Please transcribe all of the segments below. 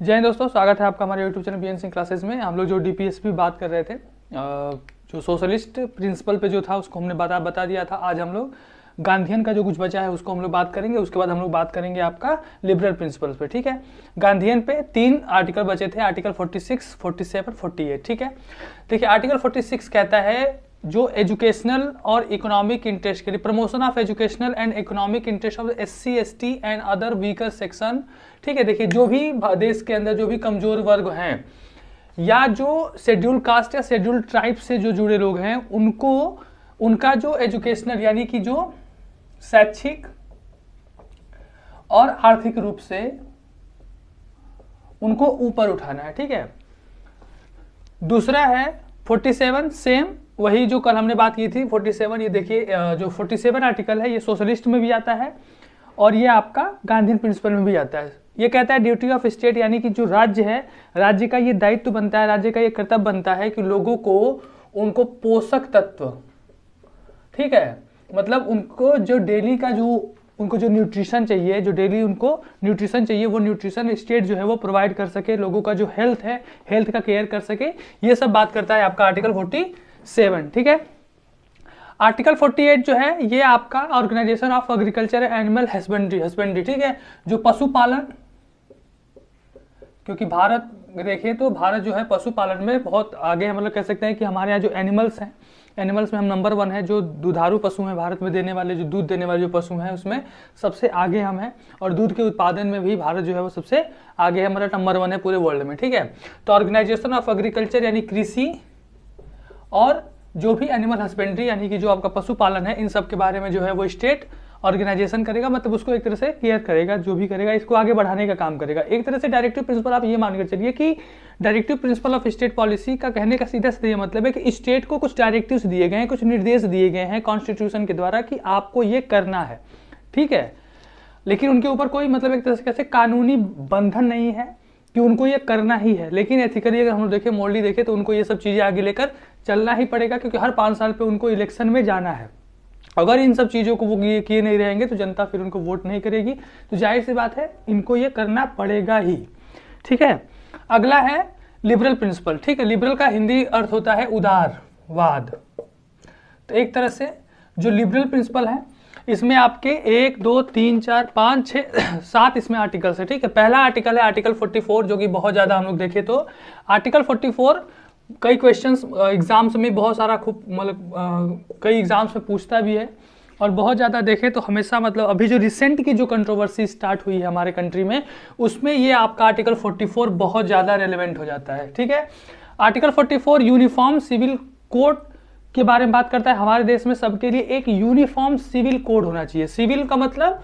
जय हिंद दोस्तों, स्वागत है आपका हमारे YouTube channel BN Singh classes में। हम लोग जो डीपीएसपी बात कर रहे थे, जो सोशलिस्ट प्रिंसिपल पे जो था उसको हमने बता दिया था। आज हम लोग गांधीयन का जो कुछ बचा है उसको हम लोग बात करेंगे। उसके बाद हम लोग बात करेंगे आपका लिबरल प्रिंसिपल्स पे। ठीक है, गांधीयन पे 3 आर्टिकल बचे थे, आर्टिकल 46, 47, 48। ठीक है, देखिए आर्टिकल 46 कहता है जो एजुकेशनल और इकोनॉमिक इंटरेस्ट के लिए promotion of educational and economic interest of SC, ST and other weaker section. ठीक है, देखिए जो भी देश के अंदर जो भी कमजोर वर्ग हैं या जो शेड्यूल कास्ट या शेड्यूल ट्राइब से जो जुड़े लोग हैं उनको उनका जो एजुकेशनल यानी कि जो शैक्षिक और आर्थिक रूप से उनको ऊपर उठाना है। ठीक है, दूसरा है 47, सेम वही जो कल हमने बात की थी 47। ये देखिए जो 47 आर्टिकल है ये सोशलिस्ट में भी आता है और ये आपका गांधीयन प्रिंसिपल में भी आता है। ये कहता है ड्यूटी ऑफ स्टेट, यानी कि जो राज्य है, राज्य का ये दायित्व बनता है, राज्य का ये कर्तव्य बनता है कि लोगों को उनको पोषक तत्व, ठीक है, मतलब उनको जो डेली का उनको जो न्यूट्रिशन चाहिए, जो डेली उनको न्यूट्रिशन चाहिए, वो न्यूट्रिशन स्टेट जो है वो प्रोवाइड कर सके, लोगों का जो हेल्थ है, हेल्थ का केयर कर सके। ये सब बात करता है आपका आर्टिकल 47। ठीक है, आर्टिकल 48 जो है ये आपका organisation of agriculture animal husbandry. ठीक है, जो पशुपालन, क्योंकि भारत देखिए तो भारत जो है पशुपालन में बहुत आगे है। मतलब कह सकते हैं कि हमारे यहाँ जो एनिमल्स हैं, एनिमल्स में हम नंबर 1 है। जो दुधारू पशु हैं भारत में देने वाले, जो दूध देने वाले जो पशु हैं उसमें सबसे आगे हम हैं। और दूध के उत्पादन में भी भारत जो है वो सबसे आगे है, मतलब नंबर 1 है पूरे वर्ल्ड में। ठीक है, तो ऑर्गेनाइजेशन ऑफ एग्रीकल्चर यानी कृषि और जो भी एनिमल हस्बेंड्री यानी कि जो आपका पशुपालन है, इन सब के बारे में जो है वो स्टेट ऑर्गेनाइजेशन करेगा, मतलब उसको एक तरह से केयर करेगा, जो भी करेगा इसको आगे बढ़ाने का काम करेगा। एक तरह से डायरेक्टिव प्रिंसिपल आप ये मानकर चलिए कि directive principle of state policy का कहने का सीधा सीधा ये मतलब है कि स्टेट को कुछ डायरेक्टिव्स दिए गए हैं, कुछ निर्देश दिए गए हैं कॉन्स्टिट्यूशन के द्वारा कि आपको ये करना है। ठीक है, लेकिन उनके ऊपर कोई मतलब एक तरह से कैसे कानूनी बंधन नहीं है कि उनको ये करना ही है। लेकिन एथिकली अगर हम लोग देखें, मोरली देखें, तो उनको ये सब चीज़ें आगे लेकर चलना ही पड़ेगा, क्योंकि हर 5 साल पे उनको इलेक्शन में जाना है। अगर इन सब चीज़ों को वो किए नहीं रहेंगे तो जनता फिर उनको वोट नहीं करेगी, तो जाहिर सी बात है इनको ये करना पड़ेगा ही। ठीक है, अगला है लिबरल प्रिंसिपल। ठीक है, लिबरल का हिंदी अर्थ होता है उदारवाद। तो एक तरह से जो लिबरल प्रिंसिपल है इसमें आपके 1, 2, 3, 4, 5, 6, 7 इसमें आर्टिकल्स है। ठीक है, पहला आर्टिकल है आर्टिकल 44, जो कि बहुत ज़्यादा हम लोग देखें तो आर्टिकल 44 कई क्वेश्चंस एग्जाम्स में बहुत सारा खूब मतलब कई एग्जाम्स में पूछता भी है और बहुत ज़्यादा देखें तो हमेशा मतलब अभी जो रिसेंट की जो कंट्रोवर्सी स्टार्ट हुई है हमारे कंट्री में, उसमें ये आपका आर्टिकल 44 बहुत ज़्यादा रेलेवेंट हो जाता है। ठीक है, आर्टिकल 44 यूनिफॉर्म सिविल कोड के बारे में बात करता है। हमारे देश में सबके लिए एक यूनिफॉर्म सिविल कोड होना चाहिए। सिविल का मतलब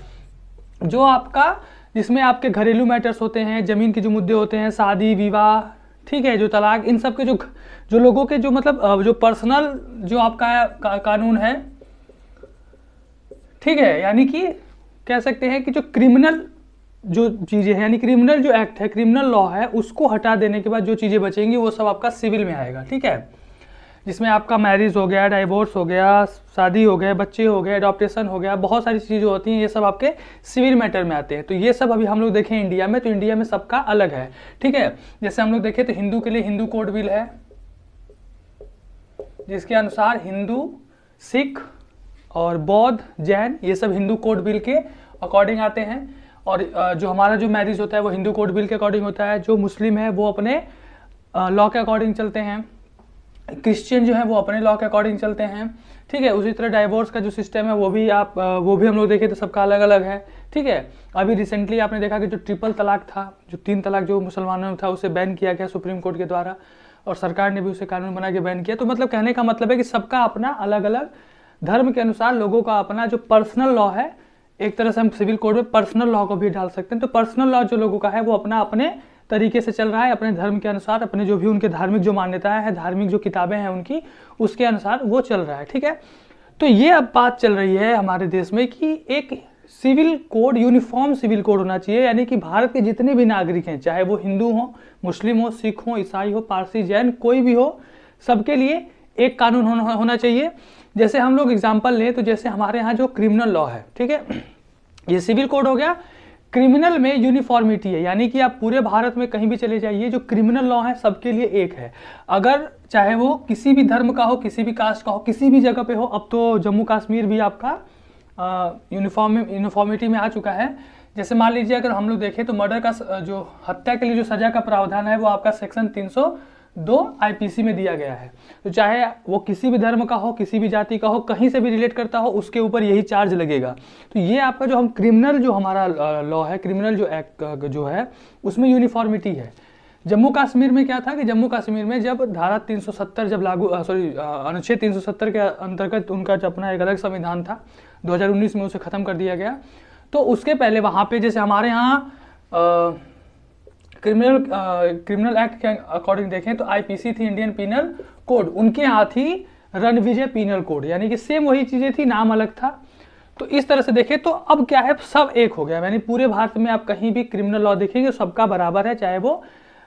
जो आपका जिसमें आपके घरेलू मैटर्स होते हैं, जमीन के जो मुद्दे होते हैं, शादी विवाह, ठीक है, जो तलाक, इन सब के जो लोगों के जो मतलब जो पर्सनल जो आपका कानून है, ठीक है, यानी कि कह सकते हैं कि जो क्रिमिनल जो चीज़ें हैं, यानी क्रिमिनल जो एक्ट है, क्रिमिनल लॉ है, उसको हटा देने के बाद जो चीज़ें बचेंगी वो सब आपका सिविल में आएगा। ठीक है, जिसमें आपका मैरिज हो गया, डाइवोर्स हो गया, शादी हो गया, बच्चे हो गए, अडॉप्टेशन हो गया, बहुत सारी चीज़ें होती हैं, ये सब आपके सिविल मैटर में आते हैं। तो ये सब अभी हम लोग देखें इंडिया में, तो इंडिया में सबका अलग है। ठीक है, जैसे हम लोग देखें तो हिंदू के लिए हिंदू कोड बिल है, जिसके अनुसार हिंदू, सिख और बौद्ध, जैन, ये सब हिंदू कोड बिल के अकॉर्डिंग आते हैं। और जो हमारा जो मैरिज होता है वो हिंदू कोड बिल के अकॉर्डिंग होता है। जो मुस्लिम है वो अपने लॉ के अकॉर्डिंग चलते हैं, क्रिश्चियन जो है वो अपने लॉ के अकॉर्डिंग चलते हैं। ठीक है, उसी तरह डाइवोर्स का जो सिस्टम है वो भी हम लोग देखें तो सबका अलग अलग है। ठीक है, अभी रिसेंटली आपने देखा कि जो ट्रिपल तलाक था, जो 3 तलाक जो मुसलमानों में था, उसे बैन किया गया सुप्रीम कोर्ट के द्वारा और सरकार ने भी उसे कानून बना के बैन किया। तो मतलब कहने का मतलब है कि सबका अपना अलग अलग धर्म के अनुसार लोगों का अपना जो पर्सनल लॉ है, एक तरह से हम सिविल कोड में पर्सनल लॉ को भी डाल सकते हैं। तो पर्सनल लॉ जो लोगों का है वो अपना अपने तरीके से चल रहा है, अपने धर्म के अनुसार, अपने जो भी उनके धार्मिक जो मान्यताएं हैं, धार्मिक जो किताबें हैं उनकी, उसके अनुसार वो चल रहा है। ठीक है, तो ये अब बात चल रही है हमारे देश में कि एक civil code, uniform civil code होना चाहिए, यानी कि भारत के जितने भी नागरिक हैं, चाहे वो हिंदू हो, मुस्लिम हो, सिख हो, ईसाई हो, पारसी, जैन, कोई भी हो, सबके लिए एक कानून होना चाहिए। जैसे हम लोग एग्जाम्पल लें तो जैसे हमारे यहाँ जो क्रिमिनल लॉ है, ठीक है, ये सिविल कोड हो गया, क्रिमिनल में यूनिफॉर्मिटी है, यानी कि आप पूरे भारत में कहीं भी चले जाइए, जो क्रिमिनल लॉ है सबके लिए एक है, अगर चाहे वो किसी भी धर्म का हो, किसी भी कास्ट का हो, किसी भी जगह पे हो। अब तो जम्मू कश्मीर भी आपका यूनिफॉर्मिटी में आ चुका है। जैसे मान लीजिए अगर हम लोग देखें तो मर्डर का जो हत्या के लिए जो सजा का प्रावधान है वो आपका सेक्शन 302 आईपीसी में दिया गया है। तो चाहे वो किसी भी धर्म का हो, किसी भी जाति का हो, कहीं से भी रिलेट करता हो, उसके ऊपर यही चार्ज लगेगा। तो ये आपका जो हम क्रिमिनल जो हमारा लॉ है, क्रिमिनल जो एक्ट जो है उसमें यूनिफॉर्मिटी है। जम्मू कश्मीर में क्या था कि जम्मू कश्मीर में जब धारा 370 जब लागू अनुच्छेद 370 के अंतर्गत उनका जो अपना एक अलग संविधान था, 2019 में उसे ख़त्म कर दिया गया। तो उसके पहले वहाँ पे जैसे हमारे यहाँ क्रिमिनल एक्ट के अकॉर्डिंग देखें तो आईपीसी थी, इंडियन पीनल कोड, उनके यहाँ थी रणविजय पीनल कोड, यानी कि सेम वही चीज़ें थी, नाम अलग था। तो इस तरह से देखें तो अब क्या है, सब एक हो गया, यानी पूरे भारत में आप कहीं भी क्रिमिनल लॉ देखेंगे सबका बराबर है, चाहे वो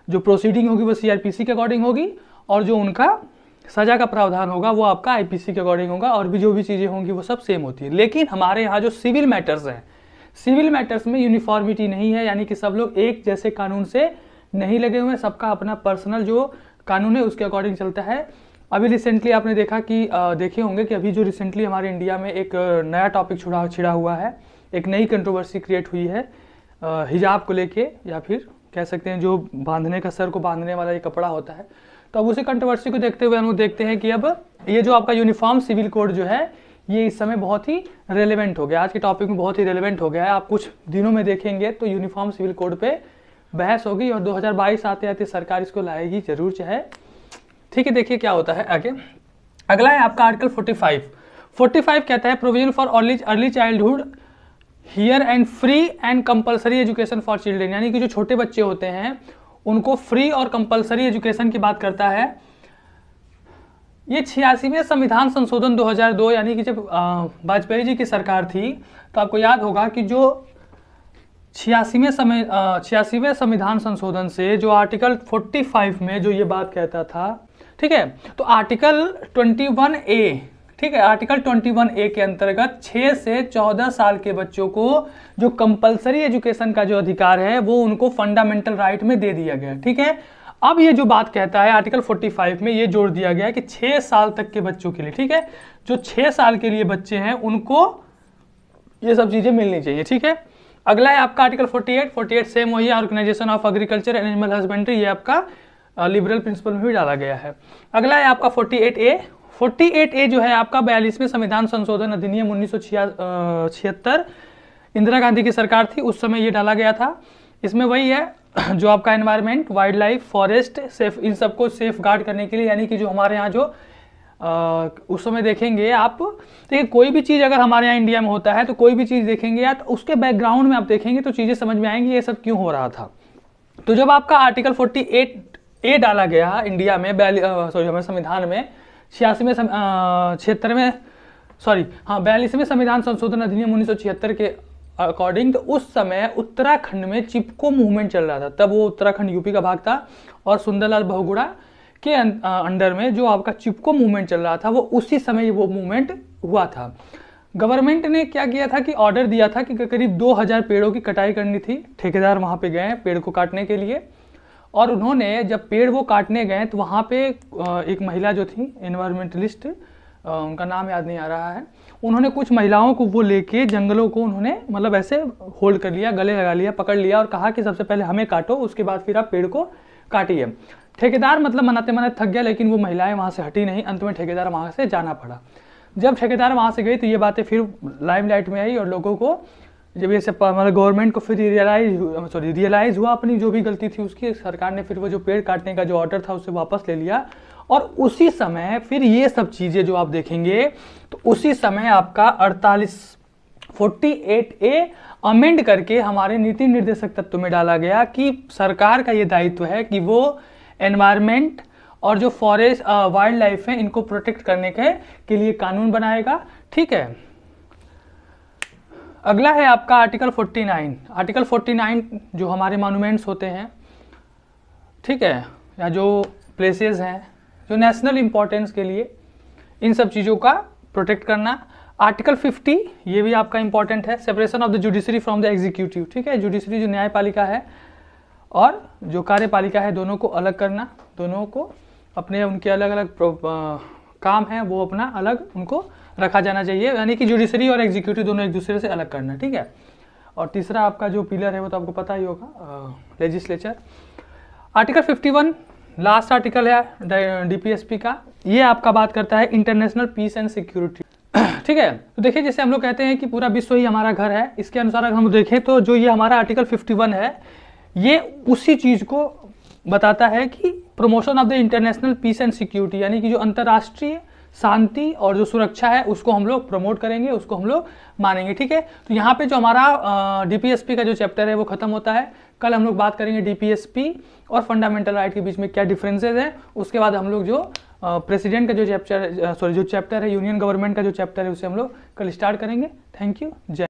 जो प्रोसीडिंग होगी वो सीआरपीसी के अकॉर्डिंग होगी और जो उनका सजा का प्रावधान होगा वो आपका आईपीसी के अकॉर्डिंग होगा, और भी जो भी चीज़ें होंगी वो सब सेम होती है। लेकिन हमारे यहाँ जो सिविल मैटर्स हैं, सिविल मैटर्स में यूनिफॉर्मिटी नहीं है, यानी कि सब लोग एक जैसे कानून से नहीं लगे हुए हैं, सबका अपना पर्सनल जो कानून है उसके अकॉर्डिंग चलता है। अभी रिसेंटली आपने देखा कि देखे होंगे कि अभी जो रिसेंटली हमारे इंडिया में एक नया टॉपिक छिड़ा हुआ है, एक नई कंट्रोवर्सी क्रिएट हुई है हिजाब को लेके, या फिर कह सकते हैं जो बांधने का, सर को बांधने वाला ये कपड़ा होता है। तो अब उसी कंट्रोवर्सी को देखते हुए हम लोग देखते हैं कि अब ये जो आपका यूनिफॉर्म सिविल कोड जो है ये इस समय बहुत ही रेलेवेंट हो गया, आज के टॉपिक में बहुत ही रेलेवेंट हो गया है। आप कुछ दिनों में देखेंगे तो यूनिफॉर्म सिविल कोड पे बहस होगी और 2022 आते आते सरकार इसको लाएगी जरूर, चाहे ठीक है। देखिए क्या होता है आगे। अगला है आपका आर्टिकल 45 कहता है provision for early childhood here and free and compulsory education for children, यानी कि जो छोटे बच्चे होते हैं उनको फ्री और कंपलसरी एजुकेशन की बात करता है। ये 86वें संविधान संशोधन 2002, यानी कि जब वाजपेयी जी की सरकार थी तो आपको याद होगा कि जो 86वें संविधान संशोधन से जो आर्टिकल 45 में जो ये बात कहता था, ठीक है, तो आर्टिकल 21A, ठीक है, आर्टिकल 21A के अंतर्गत 6 से 14 साल के बच्चों को जो कंपलसरी एजुकेशन का जो अधिकार है वो उनको फंडामेंटल राइट में दे दिया गया, ठीक है। अब ये जो बात कहता है आर्टिकल 45 में ये जोड़ दिया गया है कि 6 साल तक के बच्चों के लिए, ठीक है, जो 6 साल के लिए बच्चे हैं उनको ये सब चीजें मिलनी चाहिए, ठीक है। अगला है आपका आर्टिकल 48 सेम वही organisation of agriculture and animal husbandry, ये आपका लिबरल प्रिंसिपल में भी डाला गया है। अगला है आपका 48A जो है आपका 42वें संविधान संशोधन अधिनियम 1976, इंदिरा गांधी की सरकार थी उस समय ये डाला गया था। इसमें वही है जो आपका environment, wild life, forest, safe, इन सबको सेफ गार्ड करने के लिए, यानी कि जो हमारे यहाँ जो उस समय देखेंगे आप, देखिए कोई भी चीज़ अगर हमारे यहाँ इंडिया में होता है तो कोई भी चीज़ देखेंगे या तो उसके बैकग्राउंड में आप देखेंगे तो चीज़ें समझ में आएंगी ये सब क्यों हो रहा था। तो जब आपका आर्टिकल 48A डाला गया इंडिया में, हमारे संविधान में 42वें संविधान संशोधन अधिनियम 1976 के अकॉर्डिंग, तो उस समय उत्तराखंड में चिपको मूवमेंट चल रहा था। तब वो उत्तराखंड यूपी का भाग था और सुंदरलाल बहुगुणा के अंडर में जो आपका चिपको मूवमेंट चल रहा था वो उसी समय वो मूवमेंट हुआ था। गवर्नमेंट ने क्या किया था कि ऑर्डर दिया था कि करीब 2000 पेड़ों की कटाई करनी थी। ठेकेदार वहाँ पे गए पेड़ को काटने के लिए, और उन्होंने जब पेड़ वो काटने गए तो वहाँ पे एक महिला जो थी एनवायरमेंटलिस्ट, उनका नाम याद नहीं आ रहा है, उन्होंने कुछ महिलाओं को वो लेके जंगलों को उन्होंने मतलब ऐसे होल्ड कर लिया, गले लगा लिया, पकड़ लिया और कहा कि सबसे पहले हमें काटो, उसके बाद फिर आप पेड़ को काटिए। ठेकेदार मतलब मनाते मनाते थक गया, लेकिन वो महिलाएं वहाँ से हटी नहीं, अंत में ठेकेदार वहाँ से जाना पड़ा। जब ठेकेदार वहाँ से गई तो ये बातें फिर लाइमलाइट में आई और लोगों को जब ये सब मतलब गवर्नमेंट को फिर रियलाइज़ हुआ अपनी जो भी गलती थी उसकी, सरकार ने फिर वो जो पेड़ काटने का जो ऑर्डर था उसे वापस ले लिया। और उसी समय फिर ये सब चीज़ें जो आप देखेंगे तो उसी समय आपका 48A अमेंड करके हमारे नीति निर्देशक तत्व में डाला गया कि सरकार का ये दायित्व है कि वो एनवायरनमेंट और जो फॉरेस्ट वाइल्ड लाइफ है इनको प्रोटेक्ट करने के लिए कानून बनाएगा, ठीक है। अगला है आपका आर्टिकल 49 जो हमारे मॉन्यूमेंट्स होते हैं, ठीक है, या जो प्लेसेस हैं जो नेशनल इंपॉर्टेंस के लिए, इन सब चीज़ों का प्रोटेक्ट करना। आर्टिकल 50 ये भी आपका इंपॉर्टेंट है, separation of the judiciary from the executive. ठीक है, जुडिशरी जो न्यायपालिका है और जो कार्यपालिका है दोनों को अलग करना, दोनों को अपने उनके अलग अलग काम है वो अपना अलग उनको रखा जाना चाहिए, यानी कि जुडिशरी और एग्जीक्यूटिव दोनों एक दूसरे से अलग करना। ठीक है, और तीसरा आपका जो पिलर है वो तो आपको पता ही होगा, लेजिस्लेचर। आर्टिकल 51 लास्ट आर्टिकल है डीपीएसपी का, ये आपका बात करता है इंटरनेशनल पीस एंड सिक्योरिटी। ठीक है, तो देखिए जैसे हम लोग कहते हैं कि पूरा विश्व ही हमारा घर है, इसके अनुसार अगर हम देखें तो जो ये हमारा आर्टिकल 51 है ये उसी चीज़ को बताता है कि promotion of the international peace and security, यानी कि जो अंतर्राष्ट्रीय शांति और जो सुरक्षा है उसको हम लोग प्रमोट करेंगे, उसको हम लोग मानेंगे। ठीक है, तो यहाँ पे जो हमारा डीपीएसपी का जो चैप्टर है वो खत्म होता है। कल हम लोग बात करेंगे डीपीएसपी और फंडामेंटल राइट के बीच में क्या डिफरेंसेस है। उसके बाद हम लोग जो प्रेसिडेंट का जो चैप्टर है यूनियन गवर्नमेंट का जो चैप्टर है उसे हम लोग कल स्टार्ट करेंगे। थैंक यू, जय।